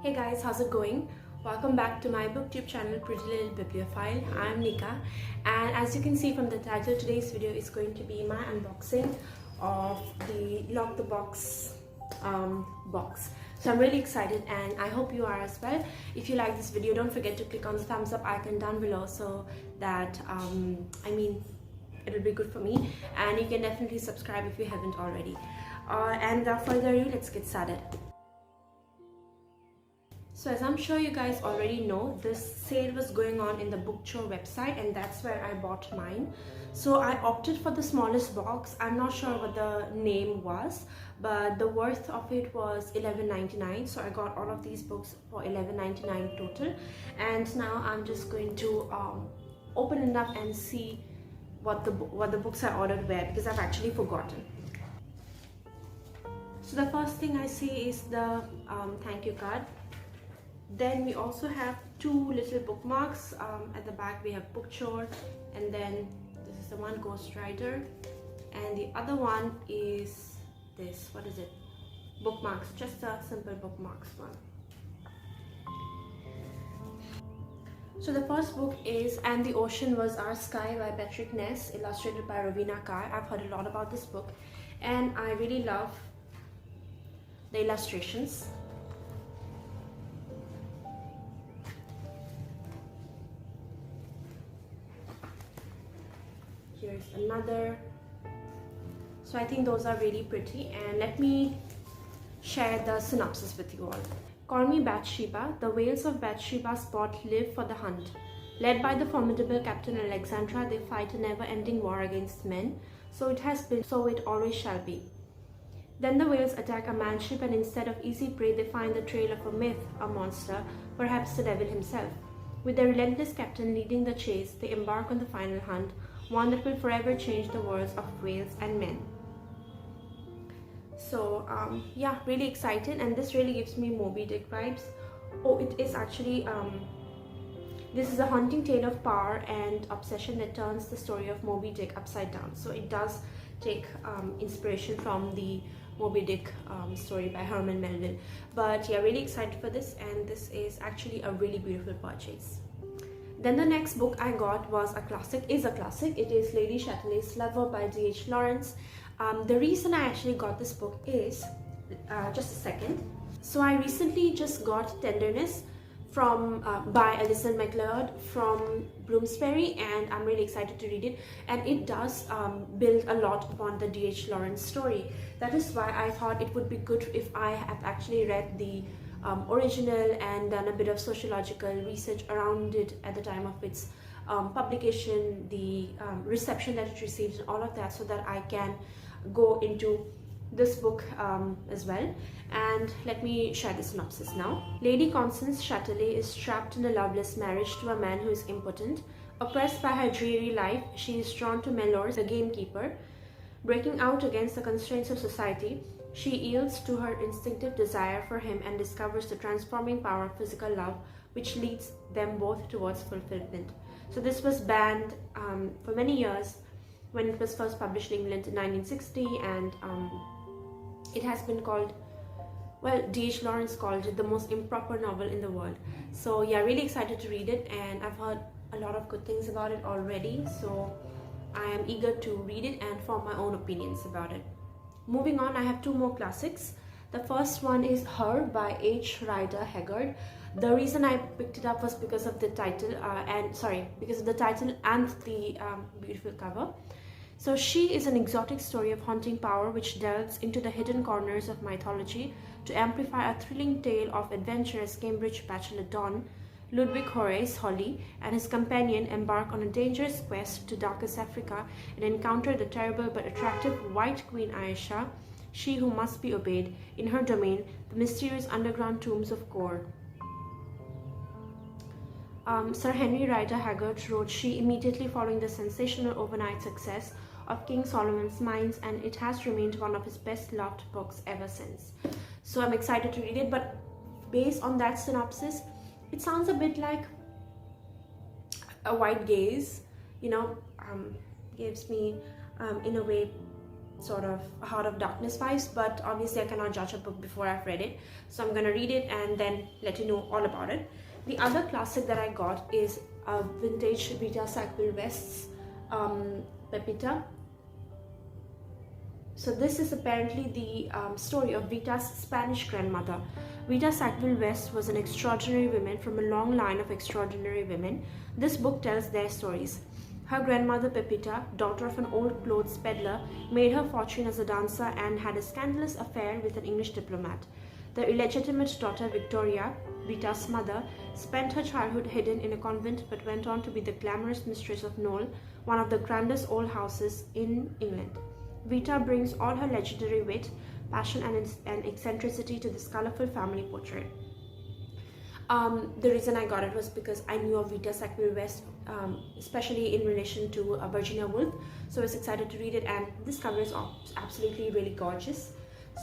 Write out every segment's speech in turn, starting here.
Hey guys, how's it going? Welcome back to my booktube channel, Pretty Little Bibliophile. I'm Nika, and as you can see from the title, today's video is going to be my unboxing of the Lock the Box box. So I'm really excited and I hope you are as well. If you like this video, don't forget to click on the thumbs up icon down below so that it'll be good for me, and you can definitely subscribe if you haven't already. And without further ado, let's get started. So as I'm sure you guys already know, this sale was going on in the Bookchore website, and that's where I bought mine. So I opted for the smallest box. I'm not sure what the name was, but the worth of it was $11.99. So I got all of these books for $11.99 total. And now I'm just going to open it up and see what the books I ordered were, because I've actually forgotten. So the first thing I see is the thank you card. Then we also have two little bookmarks. At the back we have Bookchore, and then this is the one Ghostwriter, and the other one is this, what is it, bookmarks, just a simple bookmarks one. So the first book is And the Ocean Was Our Sky by Patrick Ness, illustrated by Ravina Kai. I've heard a lot about this book and I really love the illustrations. Here's another. So I think those are really pretty, and let me share the synopsis with you all. Call me Bathsheba. The whales of Bathsheba's spot live for the hunt. Led by the formidable Captain Alexandra, they fight a never-ending war against men. So it has been, so it always shall be. Then the whales attack a manship, and instead of easy prey, they find the trail of a myth, a monster, perhaps the devil himself. With the relentless captain leading the chase, they embark on the final hunt, one that will forever change the worlds of whales and men. So yeah, really excited, and this really gives me Moby Dick vibes. Oh, it is actually this is a haunting tale of power and obsession that turns the story of Moby Dick upside down. So it does take inspiration from the Moby Dick story by Herman Melville. But yeah, really excited for this, and this is actually a really beautiful purchase. Then the next book I got was a classic. It is Lady Chatterley's Lover by D.H. Lawrence. The reason I actually got this book is, just a second. So I recently just got Tenderness from by Alison MacLeod from Bloomsbury, and I'm really excited to read it. And it does build a lot upon the D.H. Lawrence story. That is why I thought it would be good if I had actually read the original and done a bit of sociological research around it at the time of its publication, the reception that it received, and all of that, so that I can go into this book as well. And let me share the synopsis now. Lady Constance Chatterley is trapped in a loveless marriage to a man who is impotent. Oppressed by her dreary life, she is drawn to Mellors, the gamekeeper. Breaking out against the constraints of society, she yields to her instinctive desire for him and discovers the transforming power of physical love, which leads them both towards fulfillment. So this was banned for many years when it was first published in England in 1960, and it has been called, well, D.H. Lawrence called it the most improper novel in the world. So yeah, really excited to read it, and I've heard a lot of good things about it already, so I am eager to read it and form my own opinions about it. Moving on, I have two more classics. The first one is Her by H. Rider Haggard. The reason I picked it up was because of the title, because of the title and the beautiful cover. So she is an exotic story of haunting power which delves into the hidden corners of mythology to amplify a thrilling tale of adventurous Cambridge bachelor Don Ludwig Horace Holly and his companion embark on a dangerous quest to darkest Africa and encounter the terrible but attractive White Queen Aisha, she who must be obeyed, in her domain, the mysterious underground tombs of Kor. Sir Henry Rider Haggard wrote She immediately following the sensational overnight success of King Solomon's Mines, and it has remained one of his best-loved books ever since. So I'm excited to read it, but based on that synopsis, it sounds a bit like a White Gaze, you know, gives me in a way sort of Heart of Darkness vibes, but obviously I cannot judge a book before I've read it, so I'm gonna read it and then let you know all about it. The other classic that I got is a vintage Vita Sackville West's Pepita. So this is apparently the story of Vita's Spanish grandmother. Vita Sackville West was an extraordinary woman from a long line of extraordinary women. This book tells their stories. Her grandmother Pepita, daughter of an old clothes peddler, made her fortune as a dancer and had a scandalous affair with an English diplomat. The illegitimate daughter Victoria, Vita's mother, spent her childhood hidden in a convent but went on to be the glamorous mistress of Knoll, one of the grandest old houses in England. Vita brings all her legendary wit, passion and eccentricity to this colorful family portrait. The reason I got it was because I knew of Vita Sackville West, especially in relation to Virginia Woolf, so I was excited to read it, and this cover is absolutely really gorgeous.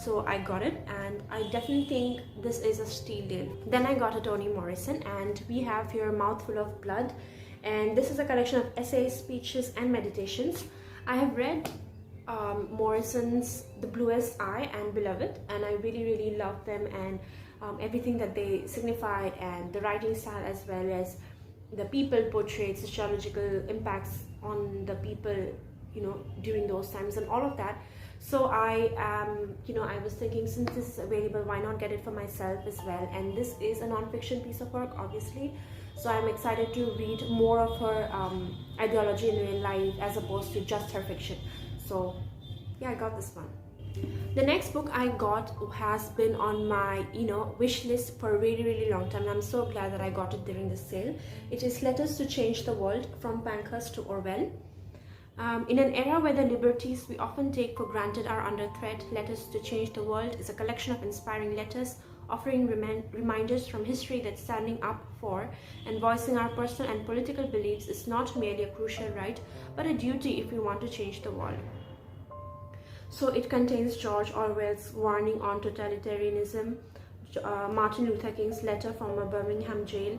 So I got it, and I definitely think this is a steal deal. Then I got a Toni Morrison, and we have here Mouthful of Blood, and this is a collection of essays, speeches and meditations. I have read Morrison's The Bluest Eye and Beloved, and I really love them, and everything that they signified, and the writing style, as well as the people portrayed, sociological impacts on the people, you know, during those times and all of that. So I was thinking, since this is available, why not get it for myself as well? And this is a non-fiction piece of work, obviously, so I'm excited to read more of her ideology in real life as opposed to just her fiction. So yeah, I got this one. The next book I got has been on my wish list for a really long time, and I'm so glad that I got it during the sale. It is Letters to Change the World, From Pankhurst to Orwell. In an era where the liberties we often take for granted are under threat, Letters to Change the World is a collection of inspiring letters offering reminders from history that standing up for and voicing our personal and political beliefs is not merely a crucial right, but a duty if we want to change the world. So it contains George Orwell's warning on totalitarianism, Martin Luther King's letter from a Birmingham jail,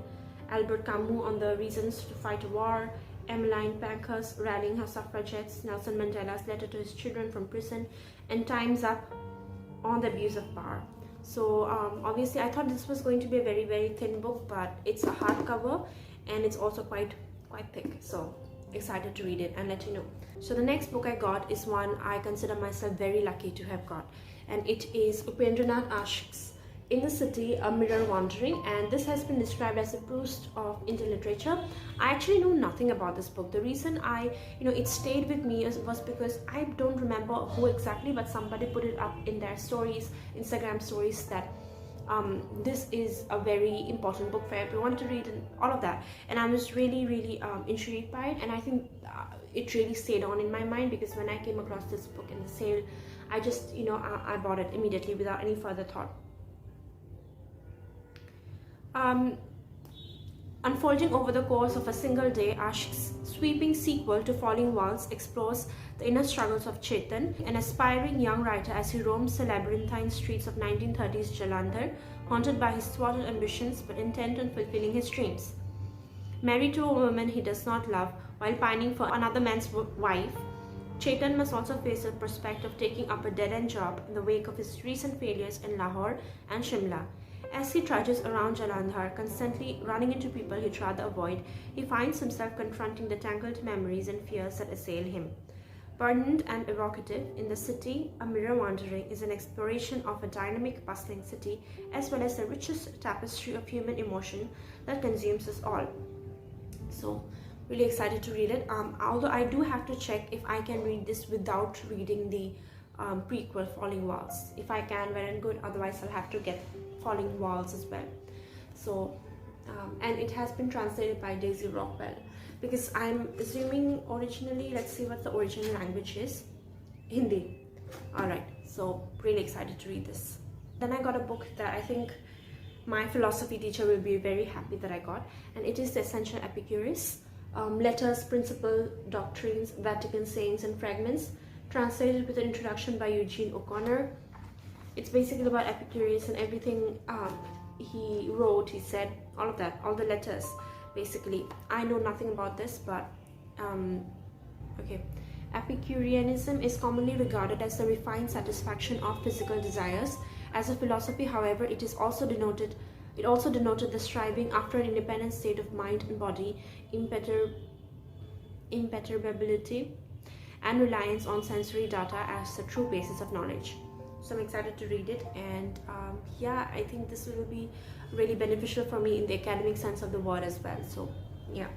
Albert Camus on the reasons to fight a war, Emmeline Pankhurst rallying her suffragettes, Nelson Mandela's letter to his children from prison, and Time's Up on the abuse of power. So obviously I thought this was going to be a very thin book, but it's a hardcover and it's also quite thick. So excited to read it and let you know. So the next book I got is one I consider myself very lucky to have got, and it is Upendranath Ashik's In the City, A Mirror Wandering, and this has been described as a Proust of Indian literature. I actually know nothing about this book. The reason it stayed with me was because I don't remember who exactly, but somebody put it up in their stories, Instagram stories, that this is a very important book for everyone to read and all of that, and I was really intrigued by it, and I think it really stayed on in my mind, because when I came across this book in the sale, I just I bought it immediately without any further thought. Unfolding over the course of a single day, Ashik's sweeping sequel to Falling Walls explores the inner struggles of Chetan, an aspiring young writer, as he roams the labyrinthine streets of 1930s Jalandhar, haunted by his thwarted ambitions but intent on fulfilling his dreams. Married to a woman he does not love while pining for another man's wife, Chetan must also face the prospect of taking up a dead-end job in the wake of his recent failures in Lahore and Shimla. As he trudges around Jalandhar, constantly running into people he'd rather avoid, he finds himself confronting the tangled memories and fears that assail him. Burdened and evocative, In the City, A Mirror Wandering is an exploration of a dynamic, bustling city, as well as the richest tapestry of human emotion that consumes us all. So, really excited to read it. Although I do have to check if I can read this without reading the prequel Falling Walls. If I can, well and good. Otherwise, I'll have to get Falling Walls as well. So and it has been translated by Daisy Rockwell, because I'm assuming originally, let's see what the original language is, Hindi. Alright, so really excited to read this. Then I got a book that I think my philosophy teacher will be very happy that I got, and it is The Essential Epicurus, Letters, Principle, Doctrines, Vatican Sayings and Fragments, translated with an introduction by Eugene O'Connor. It's basically about Epicurus and everything he wrote, he said, all of that, all the letters, basically. I know nothing about this, but okay. Epicureanism is commonly regarded as the refined satisfaction of physical desires. As a philosophy, however, it also denoted the striving after an independent state of mind and body, imperturbability, and reliance on sensory data as the true basis of knowledge. So I'm excited to read it, and yeah, I think this will be really beneficial for me in the academic sense of the word as well. So yeah.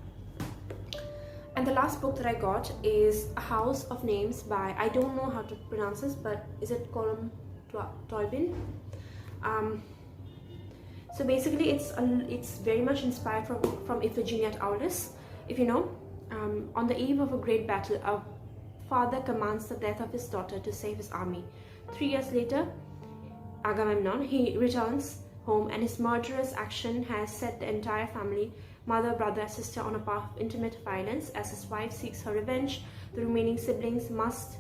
And the last book that I got is A House of Names by, I don't know how to pronounce this, but is it Colm Tolbin? So basically it's very much inspired from Iphigenia at Aulis. If you know, on the eve of a great battle, a father commands the death of his daughter to save his army. 3 years later, Agamemnon, he returns home, and his murderous action has set the entire family, mother, brother, sister, on a path of intimate violence. As his wife seeks her revenge, the remaining siblings must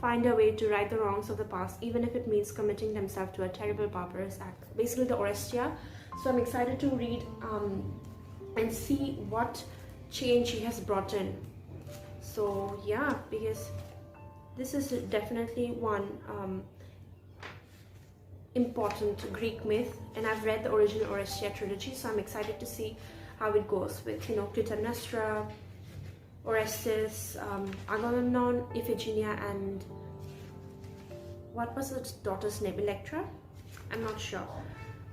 find a way to right the wrongs of the past, even if it means committing themselves to a terrible barbarous act. Basically the Orestia. So I'm excited to read and see what change he has brought in. So yeah, because this is definitely one important Greek myth, and I've read the original Orestia trilogy, so I'm excited to see how it goes with, you know, Clytemnestra, Orestes, Agamemnon, Iphigenia, and what was the daughter's name? Electra? I'm not sure,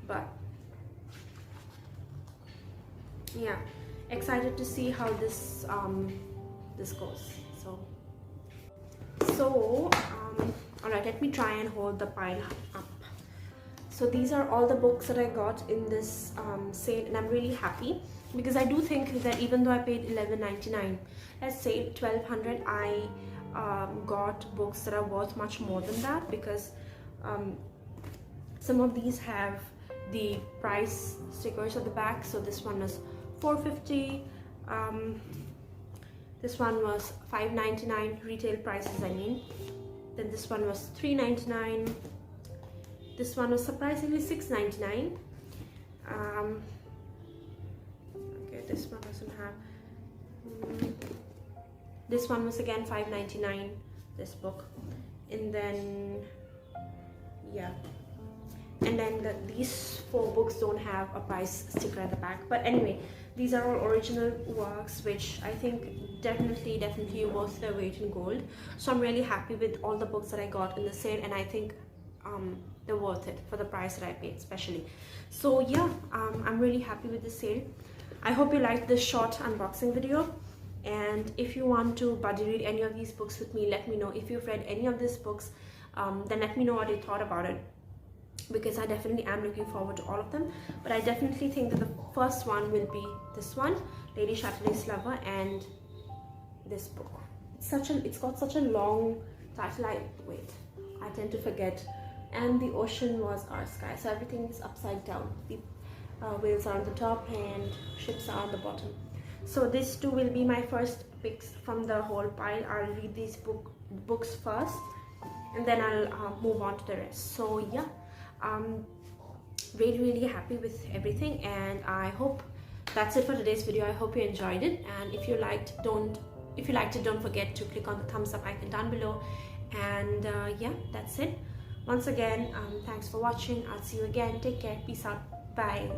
but yeah, excited to see how this this goes. So all right, let me try and hold the pile up. So these are all the books that I got in this sale, and I'm really happy because I do think that even though I paid $11.99, let's say $1,200, I got books that are worth much more than that, because some of these have the price stickers at the back. So this one was $4.50, this one was $5.99 retail prices, I mean. Then this one was $3.99. This one was surprisingly $6.99. Okay, this one doesn't have. This one was again $5.99. This book, and then yeah, and then these 4 books don't have a price sticker at the back. But anyway, these are all original works, which I think definitely worth their weight in gold. So I'm really happy with all the books that I got in the sale, and I think they're worth it for the price that I paid, especially. So yeah, I'm really happy with the sale. I hope you liked this short unboxing video, and if you want to buddy read any of these books with me, let me know. If you've read any of these books, then let me know what you thought about it, because I definitely am looking forward to all of them. But I definitely think that the first one will be this one, Lady Chatterley's Lover, and this book. It's got such a long title. I tend to forget. And the ocean was our sky. So everything is upside down. The whales are on the top and ships are on the bottom. So these 2 will be my first picks from the whole pile. I'll read these books first, and then I'll move on to the rest. So yeah, really happy with everything, and I hope that's it for today's video. I hope you enjoyed it, and if you liked it, don't forget to click on the thumbs up icon down below. And yeah, that's it. Once again, thanks for watching. I'll see you again. Take care. Peace out. Bye.